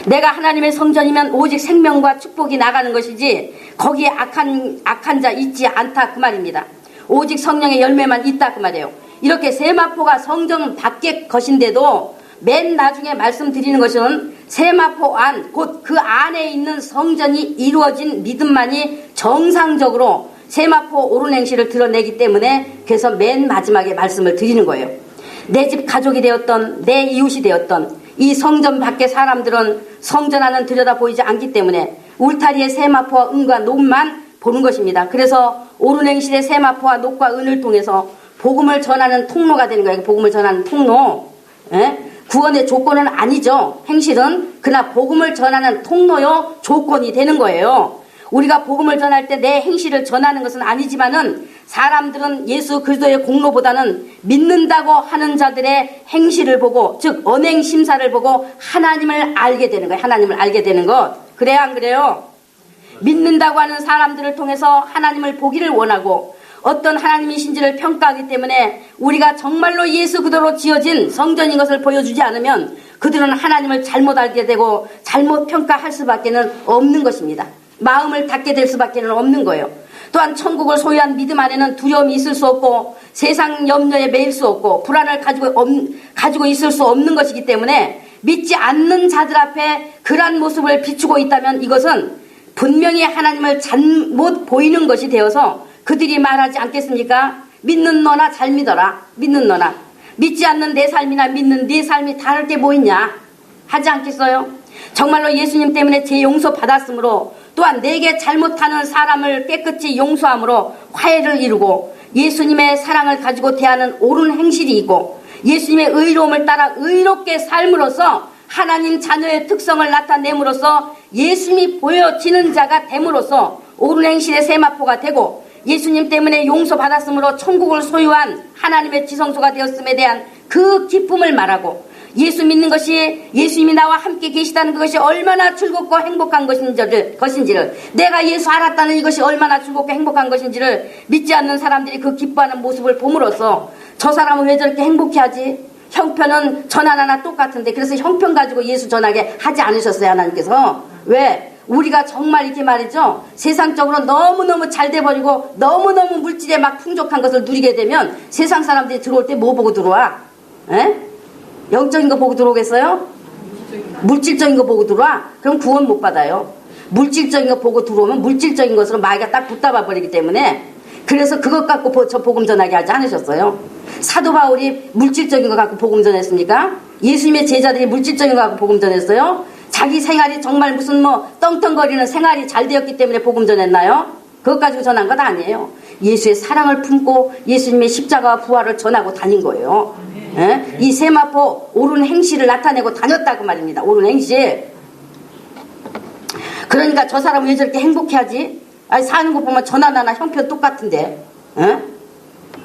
내가 하나님의 성전이면 오직 생명과 축복이 나가는 것이지 거기에 악한 자 있지 않다 그 말입니다. 오직 성령의 열매만 있다 그 말이에요. 이렇게 세마포가 성전 밖의 것인데도 맨 나중에 말씀드리는 것은 세마포 안, 곧 그 안에 있는 성전이 이루어진 믿음만이 정상적으로 세마포 옳은 행실을 드러내기 때문에 그래서 맨 마지막에 말씀을 드리는 거예요. 내 집 가족이 되었던 내 이웃이 되었던 이 성전 밖의 사람들은 성전 안은 들여다보이지 않기 때문에 울타리의 세마포와 은과 녹만 보는 것입니다. 그래서 옳은 행실의 세마포와 녹과 은을 통해서 복음을 전하는 통로가 되는 거예요. 복음을 전하는 통로. 예? 구원의 조건은 아니죠. 행실은. 그러나 복음을 전하는 통로요 조건이 되는 거예요. 우리가 복음을 전할 때 내 행실을 전하는 것은 아니지만은 사람들은 예수 그리스도의 공로보다는 믿는다고 하는 자들의 행실을 보고, 즉 언행 심사를 보고 하나님을 알게 되는 거예요. 하나님을 알게 되는 것. 그래요, 안 그래요? 믿는다고 하는 사람들을 통해서 하나님을 보기를 원하고 어떤 하나님이신지를 평가하기 때문에 우리가 정말로 예수 그대로 지어진 성전인 것을 보여주지 않으면 그들은 하나님을 잘못 알게 되고 잘못 평가할 수밖에 없는 것입니다. 마음을 닫게 될 수밖에 없는 거예요. 또한 천국을 소유한 믿음 안에는 두려움이 있을 수 없고 세상 염려에 매일 수 없고 불안을 가지고 있을 수 없는 것이기 때문에 믿지 않는 자들 앞에 그러한 모습을 비추고 있다면 이것은 분명히 하나님을 잘못 보이는 것이 되어서 그들이 말하지 않겠습니까? 믿는 너나 잘 믿어라. 믿는 너나. 믿지 않는 내 삶이나 믿는 네 삶이 다를 게 뭐 있냐? 하지 않겠어요? 정말로 예수님 때문에 제 용서 받았으므로 또한 내게 잘못하는 사람을 깨끗이 용서함으로 화해를 이루고 예수님의 사랑을 가지고 대하는 옳은 행실이 있고 예수님의 의로움을 따라 의롭게 삶으로써 하나님 자녀의 특성을 나타냄으로써 예수님이 보여지는 자가 됨으로써 옳은 행실의 세마포가 되고 예수님 때문에 용서받았으므로 천국을 소유한 하나님의 지성소가 되었음에 대한 그 기쁨을 말하고 예수 믿는 것이 예수님이 나와 함께 계시다는 그것이 얼마나 즐겁고 행복한 것인지를 내가 예수 알았다는 이것이 얼마나 즐겁고 행복한 것인지를 믿지 않는 사람들이 그 기뻐하는 모습을 봄으로써 저 사람은 왜 저렇게 행복해하지? 형편은 전 하나나 똑같은데 그래서 형편 가지고 예수 전하게 하지 않으셨어요 하나님께서. 왜? 우리가 정말 이렇게 말이죠 세상적으로 너무너무 잘 돼버리고 너무너무 물질에 막 풍족한 것을 누리게 되면 세상 사람들이 들어올 때 뭐 보고 들어와? 에? 영적인 거 보고 들어오겠어요? 물질적인 거 보고 들어와? 그럼 구원 못 받아요. 물질적인 거 보고 들어오면 물질적인 것으로 마귀가 딱 붙잡아 버리기 때문에 그래서 그것 갖고 저 복음 전하게 하지 않으셨어요. 사도 바울이 물질적인 거 갖고 복음 전했습니까? 예수님의 제자들이 물질적인 거 갖고 복음 전했어요? 자기 생활이 정말 무슨 떵떵거리는 생활이 잘 되었기 때문에 복음 전했나요? 그것 가지고 전한 것 아니에요. 예수의 사랑을 품고 예수님의 십자가와 부활을 전하고 다닌 거예요. 예? 이 세마포 옳은 행실을 나타내고 다녔다고 말입니다. 옳은 행실. 그러니까 저 사람은 왜 저렇게 행복해하지? 아니 사는 거 보면 전 하나나 형편 똑같은데 예?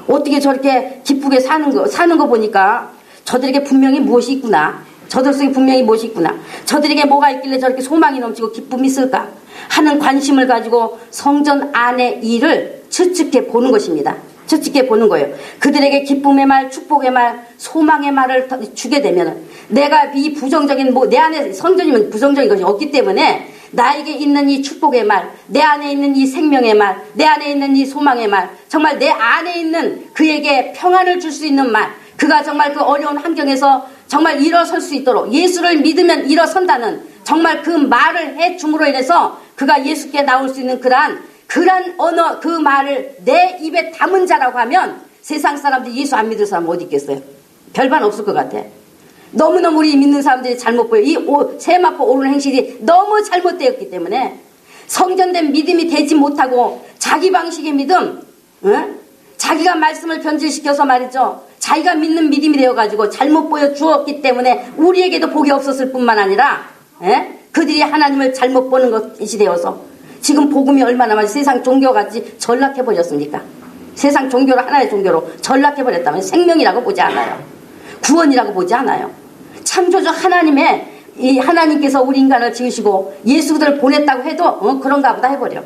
어떻게 저렇게 기쁘게 사는 거 보니까 저들에게 분명히 무엇이 있구나. 저들 속에 분명히 무엇이 있구나. 저들에게 뭐가 있길래 저렇게 소망이 넘치고 기쁨이 있을까 하는 관심을 가지고 성전 안의 일을 추측해 보는 것입니다. 추측해 보는 거예요. 그들에게 기쁨의 말, 축복의 말, 소망의 말을 주게 되면 내가 이 부정적인 내 안에 성전이면 부정적인 것이 없기 때문에 나에게 있는 이 축복의 말, 내 안에 있는 이 생명의 말, 내 안에 있는 이 소망의 말, 정말 내 안에 있는 그에게 평안을 줄 수 있는 말, 그가 정말 그 어려운 환경에서 정말 일어설 수 있도록 예수를 믿으면 일어선다는 정말 그 말을 해줌으로 인해서 그가 예수께 나올 수 있는 그러한 언어, 그 말을 내 입에 담은 자라고 하면 세상 사람들이 예수 안 믿을 사람 어디 있겠어요? 별반 없을 것 같아. 너무너무 우리 믿는 사람들이 잘못 보여. 이 세마포 옳은 행실이 너무 잘못되었기 때문에 성전된 믿음이 되지 못하고 자기 방식의 믿음, 응? 자기가 말씀을 변질시켜서 말이죠. 자기가 믿는 믿음이 되어가지고 잘못 보여주었기 때문에 우리에게도 복이 없었을 뿐만 아니라 그들이 하나님을 잘못 보는 것이 되어서 지금 복음이 얼마나 많이 세상 종교같이 전락해버렸습니까? 세상 종교를 하나의 종교로 전락해버렸다면 생명이라고 보지 않아요. 구원이라고 보지 않아요. 창조주 하나님께서 우리 인간을 지으시고 예수들을 보냈다고 해도 그런가 보다 해버려.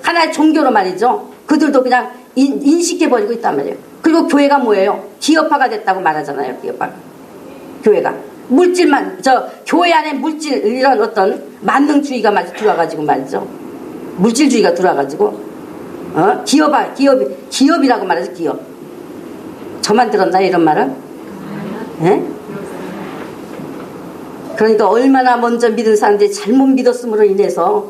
하나의 종교로 말이죠. 그들도 그냥 인식해버리고 있단 말이에요. 그리고 교회가 뭐예요? 기업화가 됐다고 말하잖아요. 기업화. 교회가 물질만 교회 안에 물질 이런 어떤 만능주의가 들어와가지고 말이죠. 물질주의가 들어와가지고 기업이라고 말하죠. 기업. 저만 들었나요 이런 말은? 그러니까 얼마나 먼저 믿은 사람들이 잘못 믿었음으로 인해서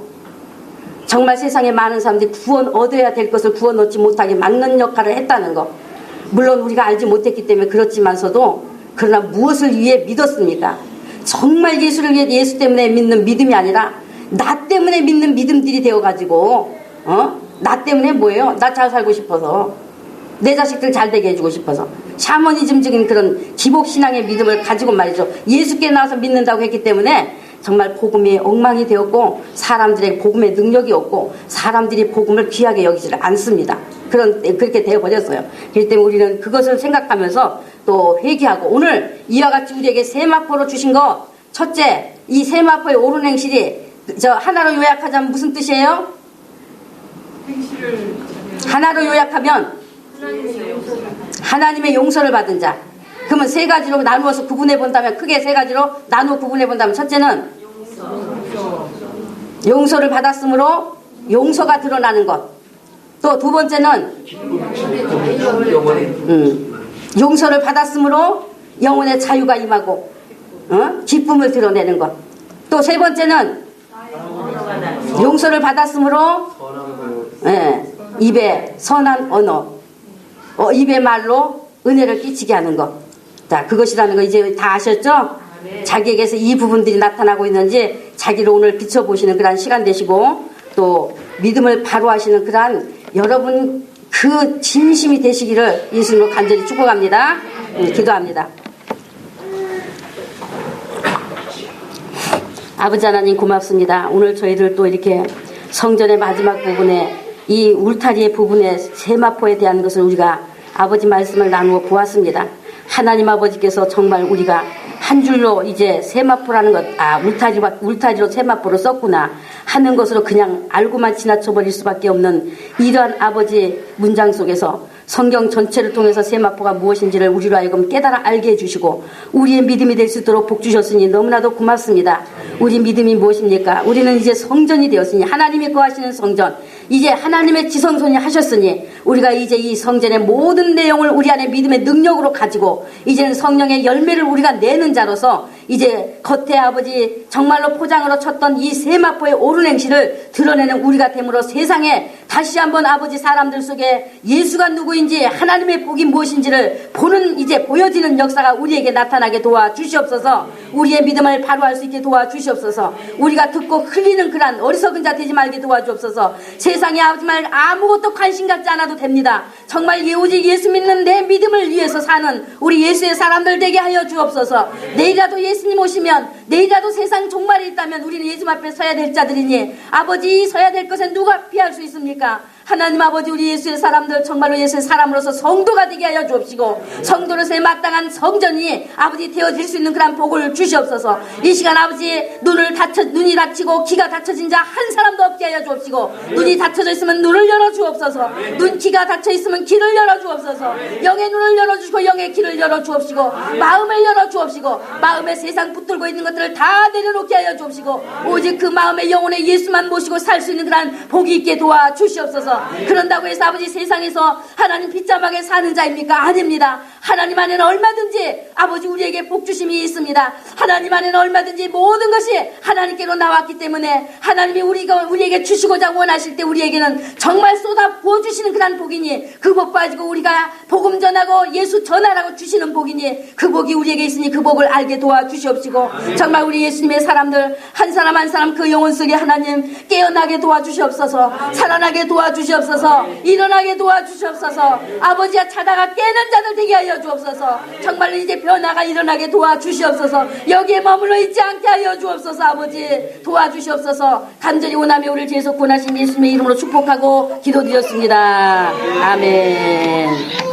정말 세상에 많은 사람들이 구원 얻어야 될 것을 구원 얻지 못하게 막는 역할을 했다는 거. 물론 우리가 알지 못했기 때문에 그렇지만서도 그러나 무엇을 위해 믿었습니까? 정말 예수를 위해 예수 때문에 믿는 믿음이 아니라 나 때문에 믿는 믿음들이 되어가지고 나 때문에 뭐예요? 나 잘 살고 싶어서 내 자식들 잘 되게 해주고 싶어서 샤머니즘적인 그런 기복신앙의 믿음을 가지고 말이죠. 예수께 나와서 믿는다고 했기 때문에 정말 복음이 엉망이 되었고 사람들의 복음의 능력이 없고 사람들이 복음을 귀하게 여기지를 않습니다. 그렇게 되어버렸어요. 그렇기 때문에 우리는 그것을 생각하면서 또 회개하고 오늘 이와 같이 우리에게 세마포로 주신 것 첫째, 이 세마포의 옳은 행실이 하나로 요약하자면 무슨 뜻이에요? 하나로 요약하면 하나님의 용서를 받은 자. 그러면 세 가지로 나누어서 구분해 본다면 크게 세 가지로 나누어 구분해 본다면 첫째는 용서를 받았으므로 용서가 드러나는 것. 또 두 번째는 용서를 받았으므로 영혼의 자유가 임하고 기쁨을 드러내는 것. 또 세 번째는 용서를 받았으므로 입에 선한 언어, 입의 말로 은혜를 끼치게 하는 것. 자, 그것이라는 거 이제 다 아셨죠? 자기에게서 이 부분들이 나타나고 있는지 자기를 오늘 비춰보시는 그러한 시간 되시고 또 믿음을 바로 하시는 그러한 여러분 그 진심이 되시기를 예수님으로 간절히 축복합니다. 기도합니다. 아버지 하나님 고맙습니다. 오늘 저희를 또 이렇게 성전의 마지막 부분에 이 울타리의 부분에 세마포에 대한 것을 우리가 아버지 말씀을 나누어 보았습니다. 하나님 아버지께서 정말 우리가 한 줄로 이제 세마포라는 것, 울타리로 세마포를 썼구나 하는 것으로 그냥 알고만 지나쳐버릴 수밖에 없는 이러한 아버지 문장 속에서 성경 전체를 통해서 세마포가 무엇인지를 우리로 하여금 깨달아 알게 해주시고 우리의 믿음이 될 수 있도록 복 주셨으니 너무나도 고맙습니다. 우리 믿음이 무엇입니까? 우리는 이제 성전이 되었으니 하나님이 거하시는 성전, 이제 하나님의 지성소니 하셨으니 우리가 이제 이 성전의 모든 내용을 우리 안에 믿음의 능력으로 가지고 이제는 성령의 열매를 우리가 내는 자로서 이제 겉에 아버지 정말로 포장으로 쳤던 이 세마포의 옳은 행실을 드러내는 우리가 됨으로 세상에 다시 한번 아버지 사람들 속에 예수가 누구인지 하나님의 복이 무엇인지를 보는 이제 보여지는 역사가 우리에게 나타나게 도와주시옵소서. 우리의 믿음을 바로 할 수 있게 도와주시옵소서. 우리가 듣고 흘리는 그런 어리석은 자 되지 말게 도와주옵소서. 세상에 아버지 말 아무것도 관심 갖지 않아도 됩니다. 정말 오직 예수 믿는 내 믿음을 위해서 사는 우리 예수의 사람들 되게 하여 주옵소서. 내일이라도 예수님 오시면 내일이라도 세상 종말이 있다면 우리는 예수 앞에 서야 될 자들이니 아버지 서야 될 것에 누가 피할 수 있습니까? 하나님 아버지 우리 예수의 사람들 정말로 예수의 사람으로서 성도가 되게 하여 주옵시고 성도로서의 마땅한 성전이 아버지 되어질 수 있는 그런 복을 주시옵소서. 이 시간 아버지 눈이 닫히고 귀가 닫혀진 자 한 사람도 없게 하여 주옵시고 눈이 닫혀져 있으면 눈을 열어 주옵소서. 귀가 닫혀 있으면 귀를 열어 주옵소서. 영의 눈을 열어 주시고 영의 귀를 열어 주옵시고 마음을 열어 주옵시고 마음에 세상 붙들고 있는 것들을 다 내려놓게 하여 주옵시고 오직 그 마음의 영혼에 예수만 모시고 살 수 있는 그런 복이 있게 도와 주시옵소서. 그런다고 해서 아버지 세상에서 하나님 빗자막에 사는 자입니까? 아닙니다. 하나님 안에는 얼마든지 아버지 우리에게 복주심이 있습니다. 하나님 안에는 얼마든지 모든 것이 하나님께로 나왔기 때문에 하나님이 우리에게 주시고자 원하실 때 우리에게는 정말 쏟아 부어주시는 그런 복이니 그 복 가지고 우리가 복음 전하고 예수 전하라고 주시는 복이니 그 복이 우리에게 있으니 그 복을 알게 도와주시옵시고 정말 우리 예수님의 사람들 한 사람 한 사람 그 영혼 속에 하나님 깨어나게 도와주시옵소서. 살아나게 도와주시옵소서. 일어나게 도와주시옵소서. 아버지야 자다가 깨는 자들 되게 하여 주옵소서. 정말 이제 변화가 일어나게 도와주시옵소서. 여기에 머물러 있지 않게 하여 주옵소서. 아버지 도와주시옵소서. 간절히 원하며 우리를 계속 권하신 예수님의 이름으로 축복하고 기도드렸습니다. 아멘.